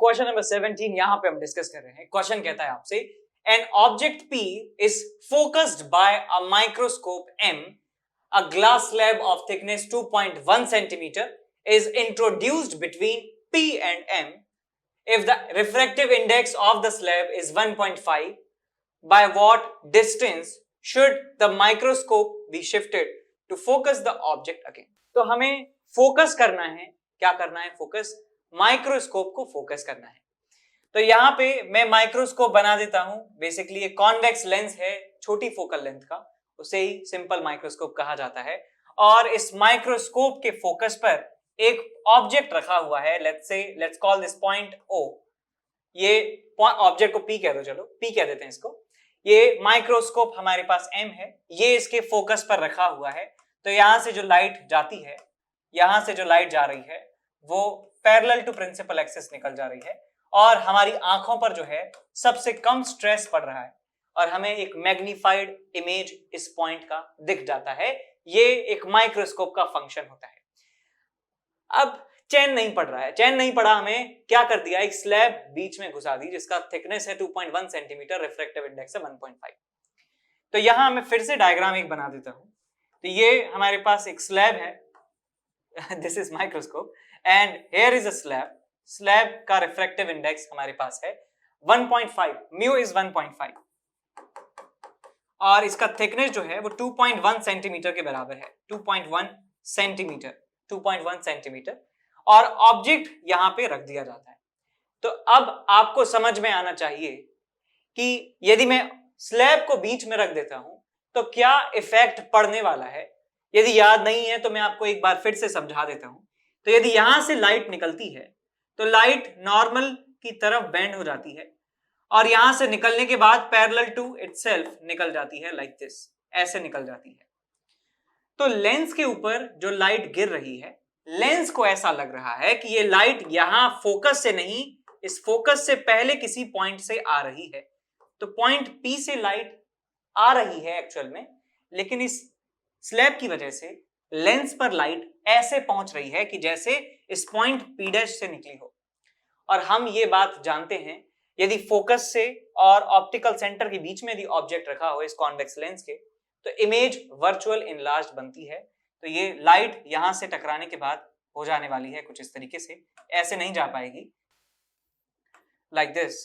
Question number 17 यहां पे हम डिस्कस कर रहे हैं। क्वेश्चन कहता है आपसे, an object P is focused by a microscope M, a glass slab of thickness 2.1 centimeter is introduced between P and M. If the refractive index of the slab is 1.5, by what distance should the microscope be shifted to focus the object again? तो हमें focus करना है, क्या करना है? Focus, microscope को focus करना है। तो यहां पे मैं माइक्रोस्कोप बना देता हूं। बेसिकली एक कॉन्वेक्स लेंस है छोटी फोकल लेंथ का, उसे ही सिंपल माइक्रोस्कोप कहा जाता है। और इस माइक्रोस्कोप के फोकस पर एक ऑब्जेक्ट रखा हुआ है। Let's call this point O। ये ऑब्जेक्ट को P कह दो, चलो P कह देते हैं इसको। ये माइक्रोस्कोप हमारे पास M है, ये इसके फोकस पर रखा हुआ है। तो यहां से जो लाइट जाती है, यहां से जो लाइट जा रही है वो पैरेलल टू प्रिंसिपल एक्सिस निकल जा रही है और हमारी आंखों पर जो है सबसे कम स्ट्रेस पड़ रहा है और हमें एक मैग्नीफाइड इमेज इस पॉइंट का दिख जाता है। ये एक माइक्रोस्कोप का फंक्शन होता है। अब चैन नहीं पड़ रहा है, चैन नहीं पड़ा, हमें क्या कर दिया, एक स्लैब बीच में घुसा दी जिसका थिकनेस है 2.1 सेंटीमीटर, रिफ्रैक्टिव इंडेक्स है 1.5। तो यहां मैं फिर से डायग्राम एक बना देता हूं। तो ये हमारे पास एक स्लैब है, this is microscope and here is a slab का रिफ्रैक्टिव इंडेक्स हमारे पास है 1.5, म्यू इज 1.5 और इसका थिकनेस जो है वो 2.1 सेंटीमीटर के बराबर है। 2.1 सेंटीमीटर और ऑब्जेक्ट यहां पे रख दिया जाता है। तो अब आपको समझ में आना चाहिए कि यदि मैं स्लैब को बीच में रख देता हूं तो क्या इफेक्ट पड़ने वाला है। यदि याद नहीं है तो मैं आपको एक बार फिर से समझा देता हूं। तो यदि यहां से लाइट निकलती है तो लाइट नॉर्मल की तरफ बेंड हो जाती है और यहां से निकलने के बाद पैरेलल टू इटसेल्फ निकल जाती है, लाइक दिस, ऐसे निकल जाती है। तो लेंस के ऊपर जो लाइट गिर रही है, लेंस को ऐसा लग रहा है कि ये लाइट यहां फोकस से नहीं, इस फोकस से पहले किसी पॉइंट से आ रही है। तो पॉइंट P से लाइट आ रही है एक्चुअल में, लेकिन इस स्लैब की वजह से लेंस पर लाइट ऐसे पहुंच रही है कि जैसे इस पॉइंट P' से निकली हो। और हम ये बात जानते हैं, यदि फोकस से और ऑप्टिकल सेंटर के बीच में यदि ऑब्जेक्ट रखा हो इस कॉन्वेक्स लेंस के, तो इमेज वर्चुअल इनलार्ज्ड बनती है। तो ये लाइट यहां से टकराने के बाद हो जाने वाली है कुछ इस तरीके से, ऐसे नहीं जा पाएगी, लाइक दिस।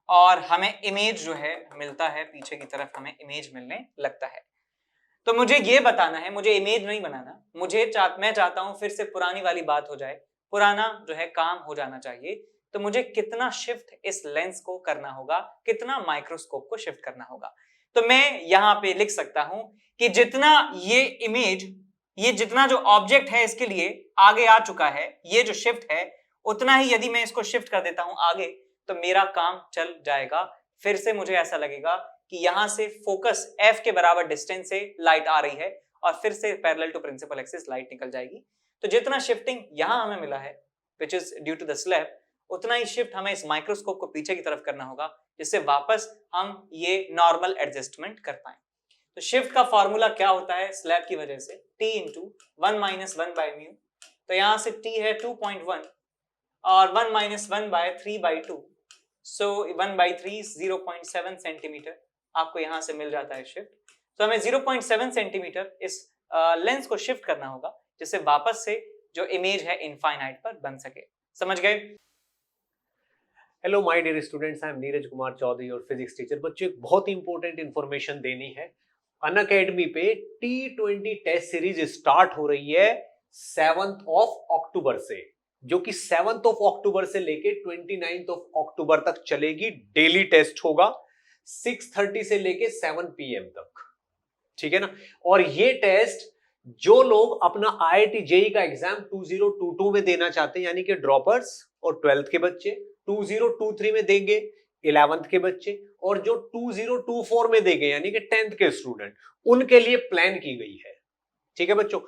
और हमें इमेज जो है मिलता है, पीछे की तरफ हमें इमेज मिलने लगता है। तो मुझे ये बताना है, मुझे इमेज नहीं बनाना, मैं चाहता हूं फिर से पुरानी वाली बात हो जाए, पुराना जो है काम हो जाना चाहिए। तो मुझे कितना शिफ्ट इस लेंस को करना होगा, कितना माइक्रोस्कोप को शिफ्ट करना होगा। तो मैं यहां पे लिख सकता हूं कि जितना ये इमेज, ये जितना जो ऑब्जेक्ट है इसके लिए आगे आ चुका है, ये जो शिफ्ट है, उतना ही यदि मैं इसको शिफ्ट कर देता हूं आगे तो मेरा काम चल जाएगा। फिर से मुझे ऐसा लगेगा कि यहां से फोकस F के बराबर डिस्टेंस से लाइट आ रही है और फिर से parallel to principal axis light निकल जाएगी। तो जितना शिफ्टिंग यहां हमें मिला है which is due to the slab, उतना ही शिफ्ट हमें इस माइक्रोस्कोप को पीछे की तरफ करना होगा, जिससे वापस हम ये नॉर्मल एडजस्टमेंट कर पाए। तो शिफ्ट का फॉर्मूला क्या होता है स्लैब की वजह से, T into 1 minus 1 by mu. तो यहां से T है 2.1 और 1 माइनस 1 बाय 3/2, सो 1/3 0.7 सेंटीमीटर आपको यहां से मिल जाता है शिफ्ट। तो हमें 0.7 सेंटीमीटर इस लेंस को शिफ्ट करना होगा, जिससे वापस से जो इमेज है इनफाइनाइट पर बन सके। समझ गए? Hello my dear students, I am Neeraj Kumar Chaudhary और फिजिक्स टीचर। बच्चों एक बहुत इंपॉर्टेंट इंफॉर्मेशन देनी है। अनअकैडमी पे T20 टेस्ट सीरीज स्टार्ट हो रही है 7th of अक्टूबर से, जो कि 7th of अक्टूबर से लेके 29th of अक्टूबर तक चलेगी। डेली टेस्ट होगा 6:30 से लेके 7 PM तक, ठीक है ना। और ये टेस्ट जो लोग अपना IIT JEE का एग्जाम 2022 में देना चाहते हैं, यानी कि ड्रॉपर्स और 12th के बच्चे 2023 में देंगे, 11th के बच्चे, और जो 2024 में देंगे यानी कि 10th के स्टूडेंट, उनके लिए प्लान की गई है, ठीक है बच्चों।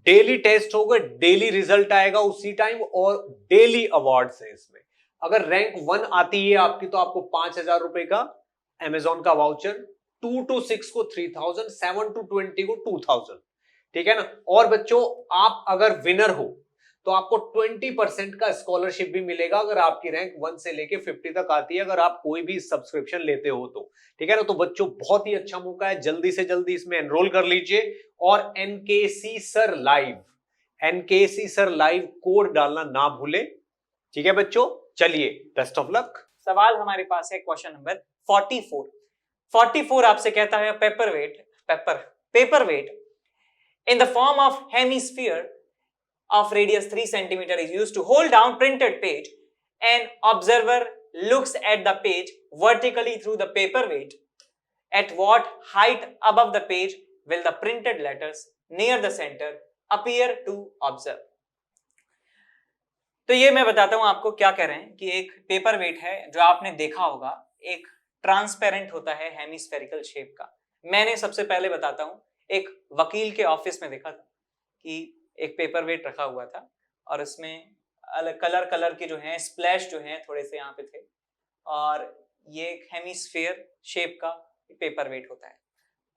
डेली टेस्ट होगा, डेली रिजल्ट आएगा उसी टाइम और डेली अवार्ड्स हैं इसमें। अगर रैंक 1 आती है आपकी तो आपको 5,000 रुपए का अमेजॉन का वाउचर, 2 to 6 को 3,000, 7 to 20 को 2,000, ठीक है ना। और बच्चों आप अगर विनर हो तो आपको 20% का स्कॉलरशिप भी मिलेगा अगर आपकी रैंक 1 से लेके 50 तक आती है, अगर आप कोई भी सब्सक्रिप्शन लेते हो तो। ठीक है ना। तो बच्चों बहुत ही अच्छा मौका है, जल्दी से जल्दी इसमें एनरोल कर लीजिए। और एनकेसी सर लाइव कोड डालना ना भूलें। ठीक है बच्चों, चलिए बेस्ट ऑफ लक। सवाल हमारे पास है क्वेश्चन नंबर 44 आपसे कहता है paper weight in the form of hemisphere of radius 3 centimeter is used to hold down printed page. An observer looks at the page vertically through the paperweight. At what height above the page will the printed letters near the center appear to observe? तो ये मैं बताता हूं आपको क्या कह रहे हैं कि एक पेपर वेट है जो आपने देखा होगा, एक ट्रांसपेरेंट होता है हेमिस्फेरिकल शेप का। मैंने सबसे पहले बताता हूं, एक वकील के ऑफिस में देखा था कि एक पेपर वेट रखा हुआ था और उसमें अलग कलर के जो हैं स्प्लैश जो हैं थोड़े से यहाँ पे थे, और ये एक हेमिस्फीयर शेप का पेपर वेट होता है।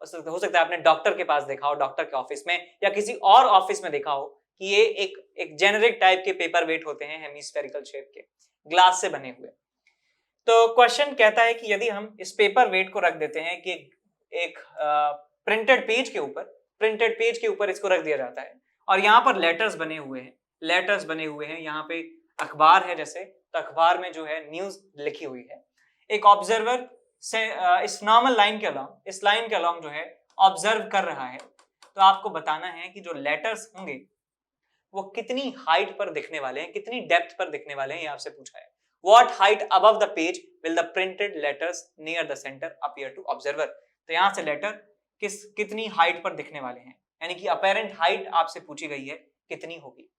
हो सकता है आपने डॉक्टर के पास देखा हो, डॉक्टर के ऑफिस में या किसी और ऑफिस में देखा हो कि ये एक जेनेरिक टाइप के पेपर वेट होते हैं हेमिस्फेरिकल शेप के, ग्लास से बने हुए। तो क्वेश्चन कहता है कि यदि हम इस पेपर वेट को रख देते हैं कि एक प्रिंटेड पेज के ऊपर इसको रख दिया जाता है और यहाँ पर लेटर्स बने हुए हैं, यहाँ पे अखबार है जैसे, तो अखबार में जो है न्यूज लिखी हुई है। एक ऑब्जर्वर से इस नॉर्मल लाइन के अलॉन्ग जो है ऑब्जर्व कर रहा है, तो आपको बताना है कि जो लेटर्स होंगे वो कितनी हाइट पर दिखने वाले हैं, कितनी डेप्थ पर दिखने वाले हैं, ये आपसे पूछा है। What height above the page will the printed letters near the center appear to observer? तो यहाँ से लेटर कितनी हाइट पर दिखने वाले हैं, यानी कि अपैरेंट हाइट आपसे पूछी गई है कितनी होगी।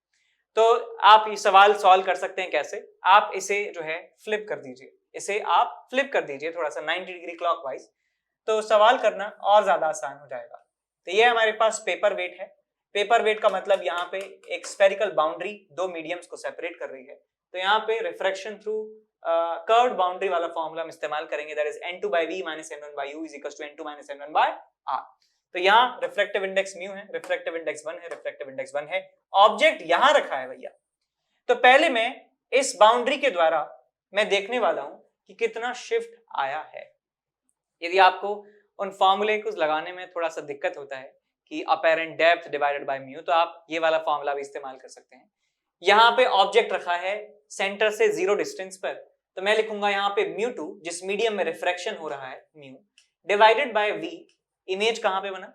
तो आप ये सवाल सॉल्व कर सकते हैं कैसे, आप इसे जो है फ्लिप कर दीजिए, थोड़ा सा 90 डिग्री क्लॉकवाइज, तो सवाल करना और ज्यादा आसान हो जाएगा। तो ये हमारे पास पेपर वेट है। पेपर वेट का मतलब यहाँ पे एक स्फेरिकल बाउंड्री दो मीडियम्स को सेपरेट कर रही है, तो यहाँ पे रिफ्रैक्शन थ्रू कर्व्ड बाउंड्री वाला फॉर्मूला हम इस्तेमाल करेंगे, that is n2/v - n1/u = n2 - n1/r। तो यहाँ रिफ्रैक्टिव इंडेक्स म्यू है, रिफ्रैक्टिव इंडेक्स 1 है, ऑब्जेक्ट यहाँ रखा है भैया। तो पहले मैं इस बाउंड्री के द्वारा मैं देखने वाला हूं कि कितना शिफ्ट आया है। यदि आपको उन फॉर्मूले को लगाने में थोड़ा सा दिक्कत होता है कि apparent depth divided by mu, तो आप ये वाला फॉर्मूला भी इस्तेमाल कर सकते हैं। यहाँ पे ऑब्जेक्ट रखा है सेंटर से 0 डिस्टेंस पर, तो मैं लिखूंगा यहाँ पे μ2 जिस मीडियम में रिफ्रैक्शन हो रहा है mu, divided by v, image कहाँ पे बना,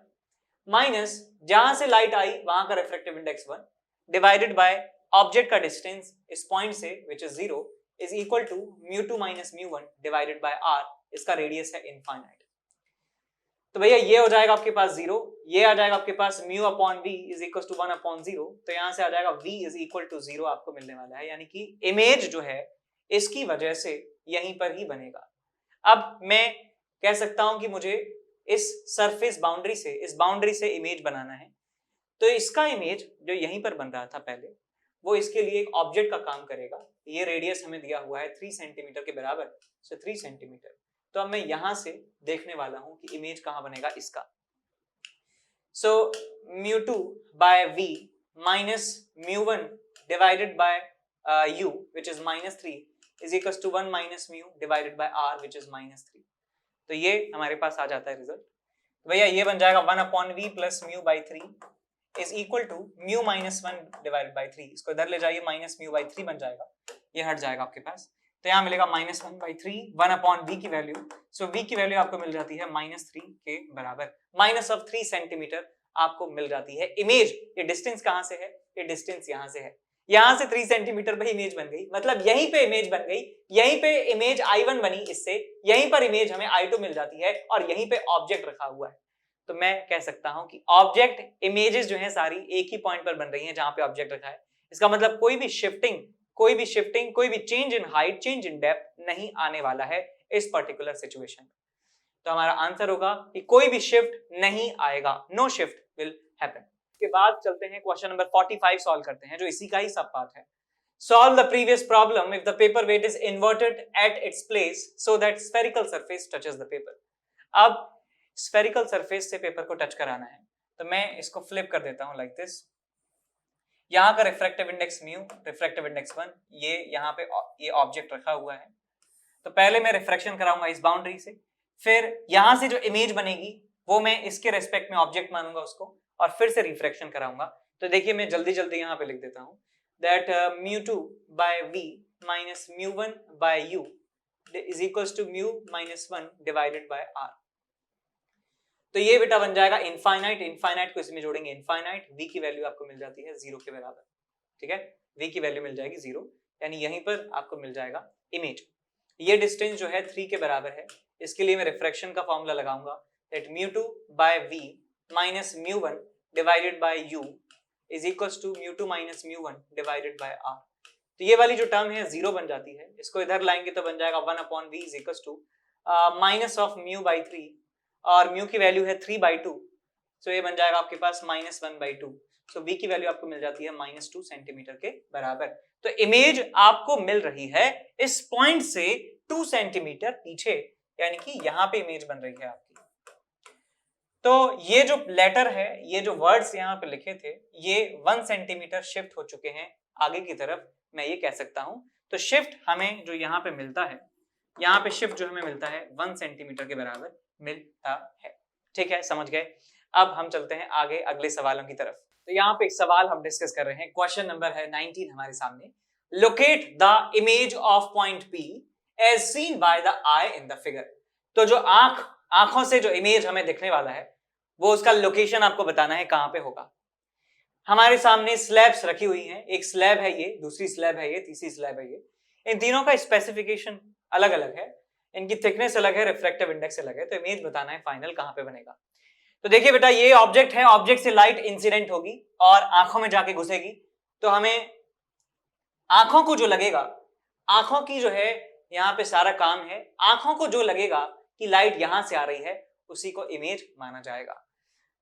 माइनस जहां से लाइट आई वहां का refractive index 1, divided by object का डिस्टेंस इस पॉइंट से which is 0 is equal to μ2 - μ1 divided by r, इसका रेडियस है इनफाइनाइट। तो भैया ये हो जाएगा आपके पास 0, ये आ जाएगा आपके पास μ/v इज इक्वल टू 1/0, तो यहां से आ जाएगा v इज इक्वल टू 0 आपको मिलने वाला है, यानी कि इमेज जो है इसकी वजह से यहीं पर ही बनेगा। अब मैं कह सकता हूं कि मुझे इस सरफेस बाउंड्री से इमेज बनाना है, तो इसका इमेज जो यहीं पर बन रहा था पहले, वो इसके लिए एक ऑब्जेक्ट का काम करेगा। ये रेडियस हमें दिया हुआ है 3 सेंटीमीटर के बराबर, सो 3 सेंटीमीटर। तो अब मैं यहां से देखने वाला हूं कि इमेज कहां बनेगा इसका। सो μ2/v minus μ1 divided by u which is -3 is equals to 1 minus mu divided by r which is -3। तो ये हमारे पास आ जाता है रिजल्ट। तो भैया ये बन जाएगा 1/v plus μ/3 is equal to mu minus 1 divided by 3। इसको इधर ले जाइए, माइनस μ/3 बन जाएगा, ये हट जाएगा आपके पास, तो यहाँ मिलेगा -1/3 1/v की वैल्यू। सो v की वैल्यू आपको मिल जाती है -3 के बराबर, -3 सेंटीमीटर आपको मिल जाती है इमेज। ये डिस्टेंस कहां से है, ये डिस्टेंस यहां से है, यहां से 3 सेंटीमीटर पे इमेज बन गई, मतलब यहीं पे इमेज बन गई, यहीं पे इमेज I1 बनी, इससे यहीं पर इमेज हमें I2 मिल जाती है और यहीं पे ऑब्जेक्ट रखा हुआ है। तो मैं कह सकता हूं कि ऑब्जेक्ट इमेजेस जो है सारी एक ही पॉइंट पर बन रही हैं जहां पे ऑब्जेक्ट रखा है। इसका मतलब कोई भी शिफ्टिंग, कोई भी change in height, change in depth नहीं आने वाला है इस पर्टिकुलर सिचुएशन। तो हमारा आंसर होगा कि कोई भी शिफ्ट नहीं आएगा, नो शिफ्ट विल हैपन। के बाद चलते हैं क्वेश्चन नंबर 45 सॉल्व करते हैं, जो इसी का ही सब पार्ट है। Solve the previous problem if the paper weight is inverted at its place so that spherical surface touches the paper। अब spherical surface से पेपर को टच कराना है, तो मैं इसको फ्लिप कर देता हूं लाइक दिस। यहाँ का refractive index mu, refractive index 1, ये यहाँ पे ये ऑब्जेक्ट रखा हुआ है। तो पहले मैं रिफ्रैक्शन कराऊंगा इस बाउंड्री से, फिर यहां से जो इमेज बनेगी वो मैं इसके रेस्पेक्ट में ऑब्जेक्ट मानूंगा उसको, और फिर से रिफ्रैक्शन कराऊंगा। तो देखिए मैं जल्दी जल्दी यहाँ पे लिख देता हूँ that μ2 by v minus μ1 by u is equals to μ minus 1 divided by r। तो ये बेटा बन जाएगा इनफाइनाइट, इनफाइनाइट को इसमें जोड़ेंगे इनफाइनाइट, v की वैल्यू आपको मिल जाती है 0 के बराबर, ठीक है, v की वैल्यू मिल जाएगी 0, यानी यहीं पर आपको मिल जाएगा इमेज। ये डिस्टेंस जो है 3 के बराबर है, इसके लिए मैं रिफ्रैक्शन का फॉर्मूला लगाऊंगा that μ2 by v minus μ1 divided by u is equals to μ2 minus μ1 divided by r। तो ये वाली जो टर्म है 0 बन जाती है, इसको इधर लाएंगे तो बन जाएगा 1 upon v is equals to minus of μ by 3, और μ की वैल्यू है 3/2, सो ये बन जाएगा आपके पास माइनस 1/2। सो v की वैल्यू आपको मिल जाती है -2 सेंटीमीटर के बराबर। तो इमेज आपको मिल रही है इस पॉइंट से 2 सेंटीमीटर पीछे, यानी कि यहां पे इमेज बन रही है आपकी। तो ये जो लेटर है, ये जो वर्ड्स यहाँ पे लिखे थे, ये 1 सेंटीमीटर शिफ्ट हो चुके हैं आगे की तरफ, मैं ये कह सकता हूं। तो शिफ्ट हमें जो यहाँ पे मिलता है, यहाँ पे शिफ्ट जो हमें मिलता है 1 सेंटीमीटर के बराबर मिलता है। ठीक है, समझ गए। अब हम चलते हैं आगे अगले सवालों की तरफ। तो यहाँ पे एक सवाल हम डिस्कस कर रहे हैं, क्वेश्चन नंबर है 19 हमारे सामने। Locate the image of point P as seen by the eye in the figure. तो जो आंखों से जो इमेज हमें दिखने वाला है, वो उसका लोकेशन आपको बताना है कहां पे होगा। हमारे सामने स्लैब्स रखी हुई हैं, एक स्लैब है ये, दूसरी स्लैब है ये, तीसरी स्लैब है ये। इन तीनों का स्पेसिफिकेशन अलग अलग है, इनकी थिकनेस अलग है, रिफ्रैक्टिव इंडेक्स अलग है। तो इमेज बताना है फाइनल कहां पे बनेगा। तो देखिए बेटा, ये ऑब्जेक्ट है, ऑब्जेक्ट से लाइट इंसिडेंट होगी और आंखों में जाके घुसेगी। तो हमें आंखों को जो लगेगा, आंखों की जो है यहाँ पे सारा काम है, आंखों को जो लगेगा कि लाइट यहां से आ रही है, उसी को इमेज माना जाएगा।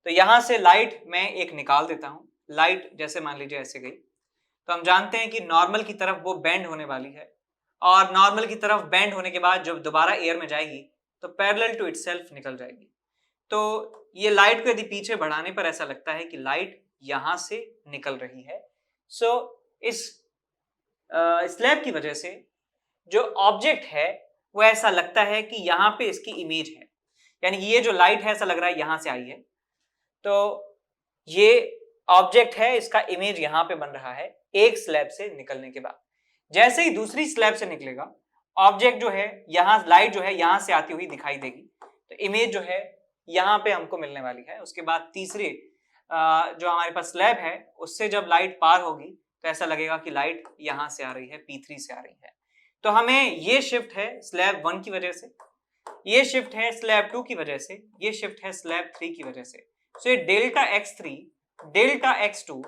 तो यहां से लाइट मैं एक निकाल देता हूं, लाइट जैसे मान लीजिए ऐसे गई, तो हम जानते हैं कि नॉर्मल की तरफ वो बेंड होने वाली है, और नॉर्मल की तरफ बेंड होने के बाद जब दोबारा एयर में जाएगी तो पैरेलल टू इटसेल्फ निकल जाएगी। तो ये लाइट को यदि पीछे बढ़ाने पर ऐसा लगता है कि लाइट यहां से निकल रही है। सो इस स्लैब की वजह से जो ऑब्जेक्ट है वो ऐसा लगता है कि यहाँ पे इसकी इमेज है, यानी ये जो लाइट है ऐसा लग रहा है यहां से आई है। तो ये ऑब्जेक्ट है, इसका इमेज यहां पे बन रहा है एक स्लैब से निकलने के बाद। जैसे ही दूसरी स्लैब से निकलेगा, ऑब्जेक्ट जो है यहां, लाइट जो है यहां से आती हुई दिखाई देगी, तो इमेज जो है यहां पे हमको मिलने वाली है। उसके बाद तीसरी जो हमारे पास स्लैब है, उससे जब लाइट पार होगी तो ऐसा लगेगा कि लाइट यहां से आ रही है, P3 से आ रही है। तो हमें ये शिफ्ट है स्लैब 1 की वजह से, ये शिफ्ट है स्लैब 2 की वजह से, ये शिफ्ट है स्लैब 3 की वजह से। सो ये डेल्टा x3, डेल्टा x2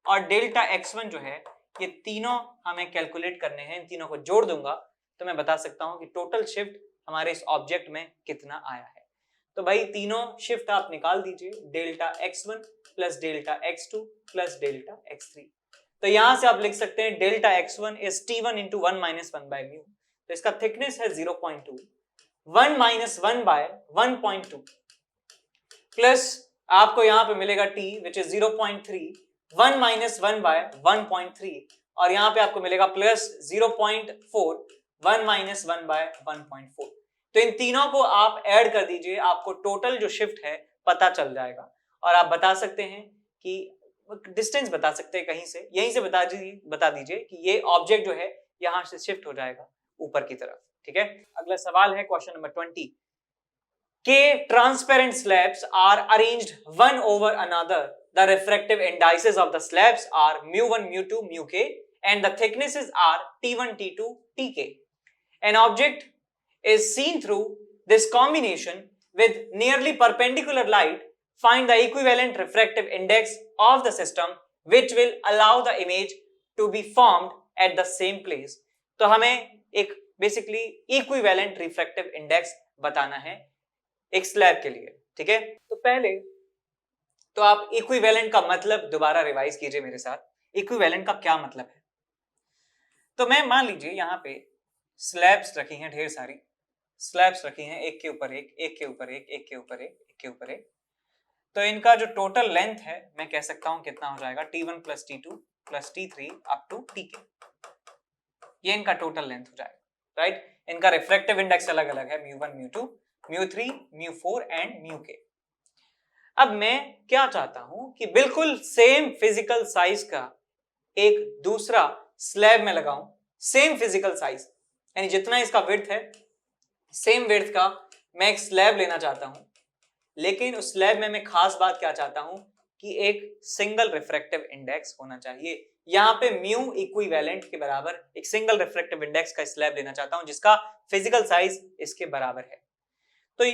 और डेल्टा x1 जो है, ये तीनों हमें कैलकुलेट करने हैं। इन तीनों को जोड़ दूंगा तो मैं बता सकता हूं कि टोटल शिफ्ट हमारे इस ऑब्जेक्ट में कितना आया है। तो भाई तीनों शिफ्ट आप निकाल दीजिए, delta x1 plus delta x2 plus delta x3। तो यहां से आप लिख सकते हैं delta x1 is t1 into 1 minus 1 by mu. तो इसका थिकनेस है 0.2, 1 माइनस 1 बाय 1.2 प्लस आपको यहां पे मिलेगा t which is 0.3, 1 minus 1 by 1.3, और यहां पे आपको मिलेगा प्लस 0.4, 1 माइनस 1 बाय 1.4। तो इन तीनों को आप ऐड कर दीजिए, आपको टोटल जो शिफ्ट है पता चल जाएगा। और आप बता सकते हैं कि डिस्टेंस बता सकते हैं कहीं से, यहीं से बता दीजिए कि ये ऑब्जेक्ट जो है यहां से शिफ्ट हो जाएगा ऊपर की तरफ। ठीक है, अगला सवाल है question number 20। K transparent slabs are arranged one over another. The refractive indices of the slabs are mu1, mu2, mu_k, and the thicknesses are t1, t2, tk. An object is seen through this combination with nearly perpendicular light. Find the equivalent refractive index of the system which will allow the image to be formed at the same place. तो हमें एक basically equivalent refractive index बताना है एक slab के लिए। ठीक है, तो पहले तो आप इक्विवेलेंट का मतलब दोबारा रिवाइज कीजिए मेरे साथ। इक्विवेलेंट का क्या मतलब है? तो मैं मान लीजिए यहाँ पे स्लैब्स रखी हैं, ढेर सारी स्लैब्स रखी हैं, एक के ऊपर एक, एक के ऊपर एक, एक के ऊपर एक, एक के ऊपर एक। तो इनका जो टोटल लेंथ है मैं कह सकता हूं कितना हो जाएगा, t1 plus t2 plus T3 up to Tk। ये इनका टोटल लेंथ हो जाएगा, राइट। इनका रिफ्रैक्टिव इंडेक्स अलग अलग है, mu1, mu2, mu3, mu4 and mu k। अब मैं क्या चाहता हूं कि बिल्कुल सेम फिजिकल साइज का एक दूसरा स्लैब में लगाऊं, सेम फिजिकल साइज, यानी जितना इसका विड्थ है सेम विड्थ का मैं एक स्लैब लेना चाहता हूं, लेकिन उस स्लैब में मैं खास बात क्या चाहता हूं कि एक सिंगल रिफ्रैक्टिव इंडेक्स होना चाहिए। यहां पे म्यू इक्विवेलेंट के बराबर एक सिंगल रिफ्रैक्टिव इंडेक्स का स्लैब लेना चाहता हूं जिसका फिजिकल साइज इसके बराबर है। तो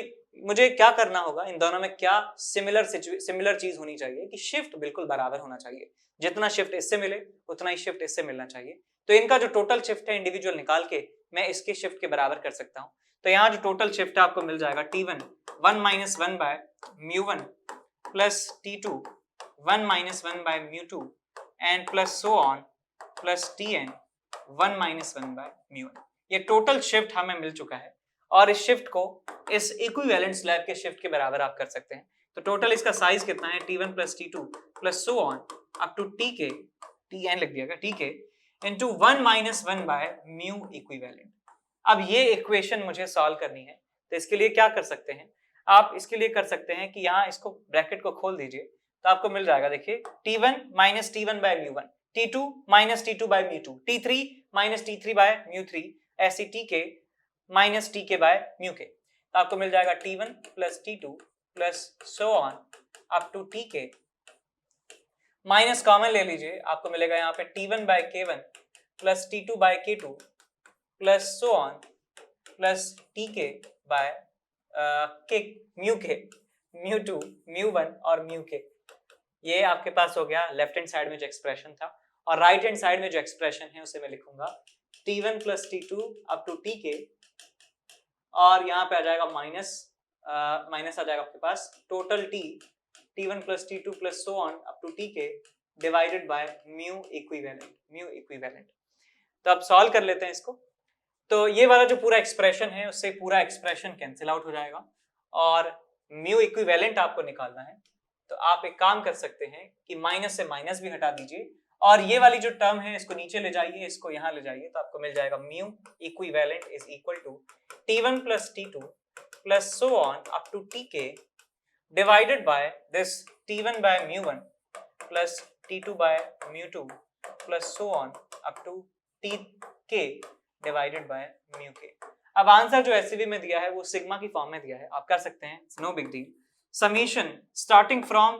मुझे क्या करना होगा, इन दोनों में क्या सिमिलर चीज होनी चाहिए कि शिफ्ट बिल्कुल बराबर होना चाहिए। जितना शिफ्ट इससे मिले उतना ही शिफ्ट इससे मिलना चाहिए। तो इनका जो टोटल शिफ्ट है इंडिविजुअल निकाल के मैं इसके शिफ्ट के बराबर कर सकता हूं। तो यहाँ जो टोटल शिफ्ट है आपको मिल जाएगा T1 1 - 1 by mu1 plus T2 1 - 1 by mu2 and plus so on plus Tn 1 - 1 by mu1। ये टोटल शिफ्ट हमें मिल चुका है और इस शिफ्ट को इस इक्विवेलेंट स्लैब के शिफ्ट के बराबर आप कर सकते हैं। तो टोटल इसका साइज कितना है, T1 plus T2 plus so on up to Tk, Tn लिख दिया Tk into 1 - 1 by mu equivalent. अब ये इक्वेशन मुझे सॉल्व करनी है, तो इसके लिए क्या कर सकते हैं आप, इसके लिए कर सकते हैं कि यहाँ इसको ब्रैकेट को खोल दीजिए तो आपको मिल जाएगा, देखिए T1 - T1 by mu1, T2 - T2 by mu2, T3 - T3 bye mu3, ऐसी Tk minus Tk by mu k। तो आपको मिल जाएगा T1 plus T2 plus so on up to Tk, minus common ले लीजिए, आपको मिलेगा यहाँ पे T1 by K1 plus T2 by K2 plus so on plus Tk by mu k, mu2, mu1 और mu k। ये आपके पास हो गया लेफ्ट हैंड साइड में जो एक्सप्रेशन था, और राइट हैंड साइड में जो एक्सप्रेशन है उसे मैं लिखूंगा T1 plus T2 up to Tk, और यहाँ पे आ जाएगा माइनस आ जाएगा आपके पास total T1 plus T2 plus so on up to Tk divided by mu equivalent. तो अब सॉल्व कर लेते हैं इसको। तो ये वाला जो पूरा एक्सप्रेशन है उससे पूरा एक्सप्रेशन कैंसिल आउट हो जाएगा, और म्यू इक्विवेलेंट आपको निकालना है। तो आप एक काम कर सकते हैं कि माइनस से माइनस भी हटा दीजिए, और ये वाली जो टर्म है इसको नीचे ले जाइए, इसको यहाँ ले जाइए, तो आपको मिल जाएगा mu equivalent is equal to T1 plus T2 plus so on up to Tk divided by this T1 by mu1 plus T2 by mu2 plus so on up to Tk divided by mu k। अब answer जो SCV में दिया है वो sigma की form में दिया है, आप कर सकते हैं, no big deal. Summation starting from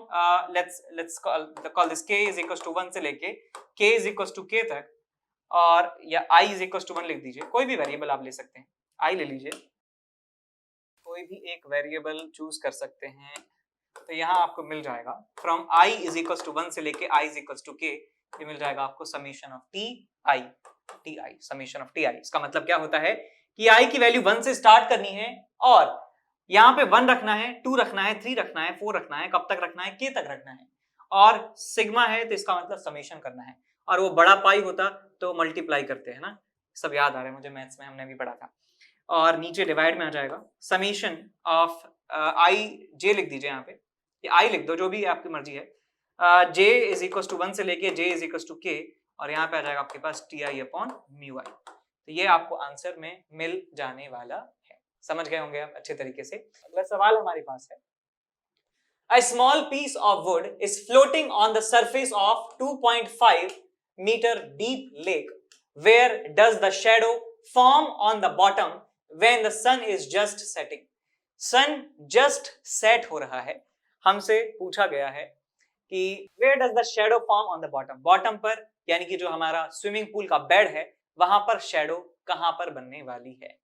let's call this k is equal to 1 से लेके k is equal to k तक, और या i इज इक्वल टू 1 लिख दीजिए, कोई भी वेरिएबल आप ले सकते हैं, i ले लीजिए, कोई भी एक वेरिएबल चूज कर सकते हैं। तो यहाँ आपको मिल जाएगा from i is equal to 1 से लेके i is equal to k, ये मिल जाएगा आपको summation of ti, summation of ti। इसका मतलब क्या होता है कि i की वैल्यू 1 से स्टार्ट करनी है, और यहाँ पे 1 रखना है, 2 रखना है, 3 रखना है, 4 रखना है, कब तक रखना है, k तक रखना है, और सिग्मा है तो इसका मतलब समेशन करना है, और वो बड़ा पाई होता तो मल्टीप्लाई करते हैं ना, सब याद आ रहा है मुझे, मैथ्स में हमने भी पढ़ा था। और नीचे डिवाइड में आ जाएगा समीशन ऑफ आई जे लिख दीजिए, यहाँ पे आई लिख दो, जो भी आपकी मर्जी है, j इज इक्वल टू 1 से लेके j is equal to k, और यहाँ पे आ जाएगा आपके पास ti अपॉन म्यू आई। तो ये आपको आंसर में मिल जाने वाला है, समझ गए होंगे आप अच्छे तरीके से। अगला सवाल हमारे पास है, A small piece of wood is floating on the surface of 2.5 meter deep lake. Where does the shadow form on the bottom when the sun is just setting? Sun just set हो रहा है, हमसे पूछा गया है कि where does the shadow form on the bottom? Bottom पर यानी कि जो हमारा स्विमिंग पूल का बेड है वहां पर शैडो कहां पर बनने वाली है,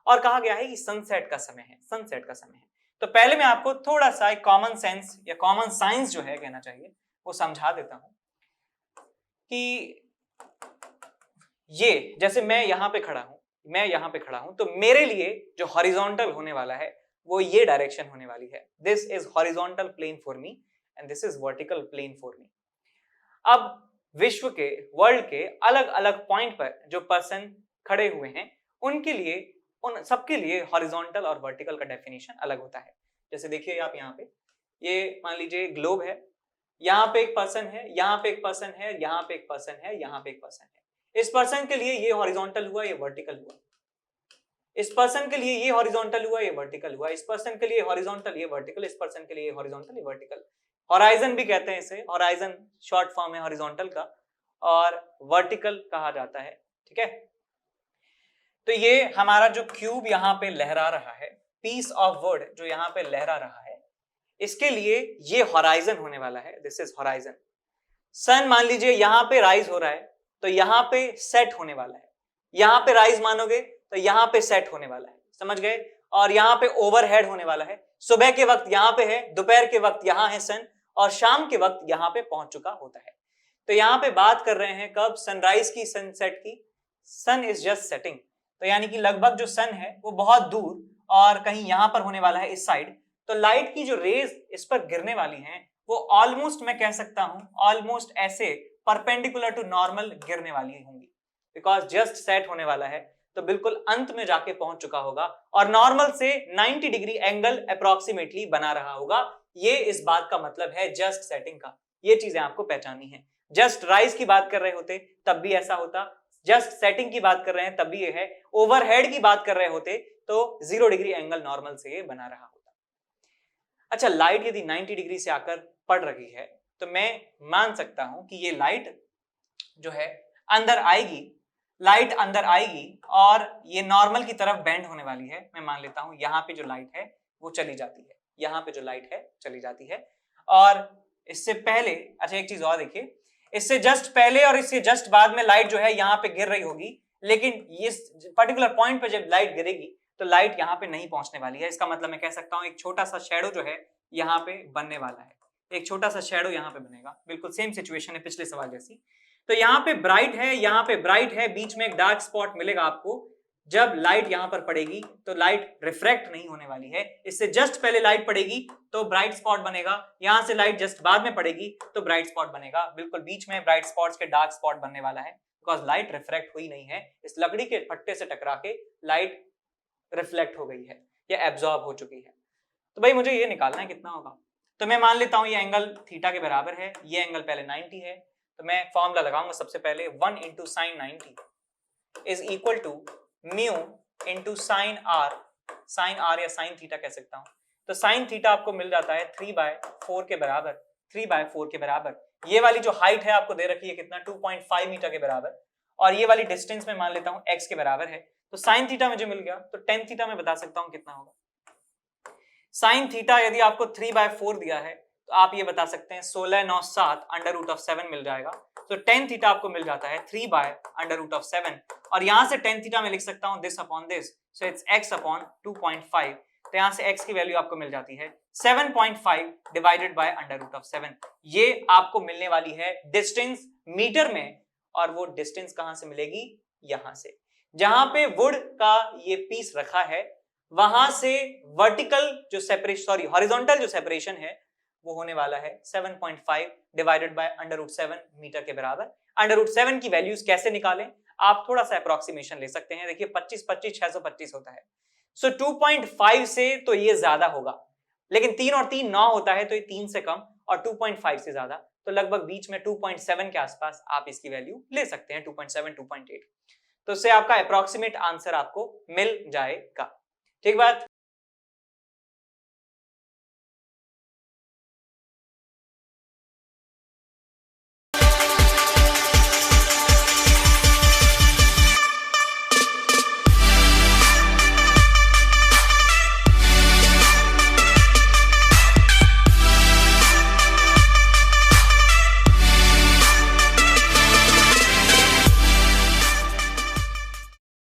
और कहा गया है कि सनसेट का समय है, सनसेट का समय है। तो पहले मैं आपको थोड़ा सा एक कॉमन सेंस या कॉमन साइंस जो है कहना चाहिए वो समझा देता हूं कि ये जैसे मैं यहां पे खड़ा हूं, तो मेरे लिए जो हॉरिजॉन्टल होने वाला है वो ये डायरेक्शन होने वाली है, this is horizontal plane for me and this is vertical plane for me. अब विश्व के, वर्ल्ड के अलग अलग पॉइंट पर जो पर्सन खड़े हुए हैं उनके लिए, उन सबके लिए हॉरिजॉन्टल और वर्टिकल का डेफिनेशन अलग होता है। जैसे देखिए आप यहाँ पे, ये मान लीजिए ग्लोब है, यहाँ पे एक पर्सन है, यहाँ पे एक पर्सन है, यहाँ पे एक पर्सन है, यहाँ पे एक पर्सन है। इस पर्सन के लिए ये हॉरिजॉन्टल हुआ, ये वर्टिकल हुआ। इस पर्सन के लिए ये हॉरिजॉन्टल हुआ, ये वर्टिकल हुआ। इस पर्सन के लिए हॉरिजॉन्टल, ये वर्टिकल। इस पर्सन के लिए हॉरिजॉन्टल, ये वर्टिकल। होराइजन भी कहते हैं इसे, होराइजन शॉर्ट फॉर्म है हॉरिजॉन्टल का, और वर्टिकल कहा जाता है। ठीक है, तो ये हमारा जो क्यूब यहाँ पे लहरा रहा है, पीस ऑफ वुड जो यहाँ पे लहरा रहा है, इसके लिए ये होराइजन होने वाला है। This is horizon. सन मान लीजिए यहाँ पे राइज हो रहा है, तो यहाँ पे सेट होने वाला है। यहाँ पे राइज मानोगे तो यहाँ पे सेट होने वाला है, समझ गए। और यहाँ पे ओवरहेड होने वाला है। सुबह के वक्त यहाँ पे है, दोपहर के वक्त यहाँ है सन, और शाम के वक्त यहाँ पे पहुंच चुका होता है। तो यहाँ पे बात कर रहे हैं कब, सनराइज की, सनसेट की। सन इज जस्ट सेटिंग, तो यानी कि लगभग जो सन है वो बहुत दूर और कहीं यहाँ पर होने वाला है इस साइड। तो लाइट की जो रेज इस पर गिरने वाली हैं वो ऑलमोस्ट, मैं कह सकता हूं ऑलमोस्ट ऐसे परपेंडिकुलर टू नॉर्मल गिरने वाली होंगी, बिकॉज जस्ट सेट होने वाला है, तो बिल्कुल अंत में जाके पहुंच चुका होगा और नॉर्मल से 90 डिग्री एंगल अप्रोक्सीमेटली बना रहा होगा। ये इस बात का मतलब है जस्ट सेटिंग का। ये चीजें आपको पहचाननी है। जस्ट राइज की बात कर रहे होते तब भी ऐसा होता, जस्ट सेटिंग की बात कर रहे हैं तब भी ये है, ओवरहेड की बात कर रहे होते तो 0 डिग्री एंगल नॉर्मल से ये बना रहा होता। अच्छा, लाइट यदि 90 डिग्री से आकर पड़ रही है तो मैं मान सकता हूं कि ये लाइट जो है अंदर आएगी, लाइट अंदर आएगी और ये नॉर्मल की तरफ बेंड होने वाली है। मैं मान लेता हूं यहाँ पे जो लाइट है वो चली जाती है, यहाँ पे जो लाइट है चली जाती है। और इससे पहले, अच्छा एक चीज और देखिए, इससे जस्ट पहले और इससे जस्ट बाद में लाइट जो है यहाँ पे गिर रही होगी, लेकिन ये पर्टिकुलर पॉइंट पे जब लाइट गिरेगी तो लाइट यहाँ पे नहीं पहुंचने वाली है। इसका मतलब मैं कह सकता हूँ एक छोटा सा शेडो जो है यहाँ पे बनने वाला है, एक छोटा सा शेडो यहाँ पे बनेगा। बिल्कुल सेम सिचुएशन है पिछले सवाल जैसी। तो यहाँ पे ब्राइट है, यहाँ पे ब्राइट है, बीच में एक डार्क स्पॉट मिलेगा आपको। जब लाइट यहाँ पर पड़ेगी तो लाइट रिफ्रैक्ट नहीं होने वाली है, इससे जस्ट पहले लाइट पड़ेगी तो ब्राइट स्पॉट बनेगा, यहाँ से लाइट जस्ट बाद में पड़ेगी तो ब्राइट स्पॉट बनेगा। बिल्कुल बीच में ब्राइट स्पॉट्स के डार्क स्पॉट बनने वाला है, बिकॉज लाइट रिफ्रैक्ट हुई नहीं है। इस लकड़ी के फट्टे से टकरा के लाइट रिफ्लेक्ट हो गई है या एब्जॉर्ब हो चुकी है। तो भाई मुझे ये निकालना है कितना होगा। तो मैं मान लेता हूं ये एंगल थीटा के बराबर है, ये एंगल पहले 90 है, तो मैं फॉर्मूला लगाऊंगा सबसे पहले 1 × sin 90 is equal to mu into sine r या साइन थीटा कह सकता हूं। तो साइन थीटा आपको मिल जाता है 3/4 के बराबर, 3/4 के बराबर। ये वाली जो हाइट है आपको दे रखी है कितना, 2.5 मीटर के बराबर, और ये वाली डिस्टेंस में मान लेता हूं x के बराबर है। तो साइन थीटा मुझे मिल गया, तो टेन थीटा मैं बता सकता हूं कितना होगा। साइन थीटा यदि आपको 3/4 दिया है तो आप ये बता सकते हैं 16/9 √7 मिल जाएगा। तो टेन थीटा आपको मिल जाता है 3/√7, और यहां से टेन थीटा में लिख सकता हूं this upon this, so it's x/2.5। तो यहां से x की वैल्यू आपको मिल जाती है 7.5 डिवाइडेड बाय √7। ये आपको मिलने वाली है डिस्टेंस मीटर में, और वो डिस्टेंस कहां से मिलेगी, यहां से। जहां पे वुड का ये पीस रखा है वहां से वर्टिकल जो सेपरेशन, हॉरिजॉन्टल जो सेपरेशन है वो होने वाला है 7.5 डिवाइडेड बाय √7 मीटर के बराबर। √7 की वैल्यूज कैसे निकालें, आप थोड़ा सा अप्रोक्सीमेशन ले सकते हैं। देखिए 25 25 625 होता है, सो 2.5 से तो ये ज्यादा होगा, लेकिन 3 और 3 9 होता है, तो ये 3 से कम, और 2.5 से ज्यादा, तो लगभग बीच में 2.7 के आसपास आप इसकी वैल्यू ले सकते हैं, 2.7 2.8। तो उससे आपका अप्रोक्सीमेट आंसर आपको मिल जाएगा। ठीक बात।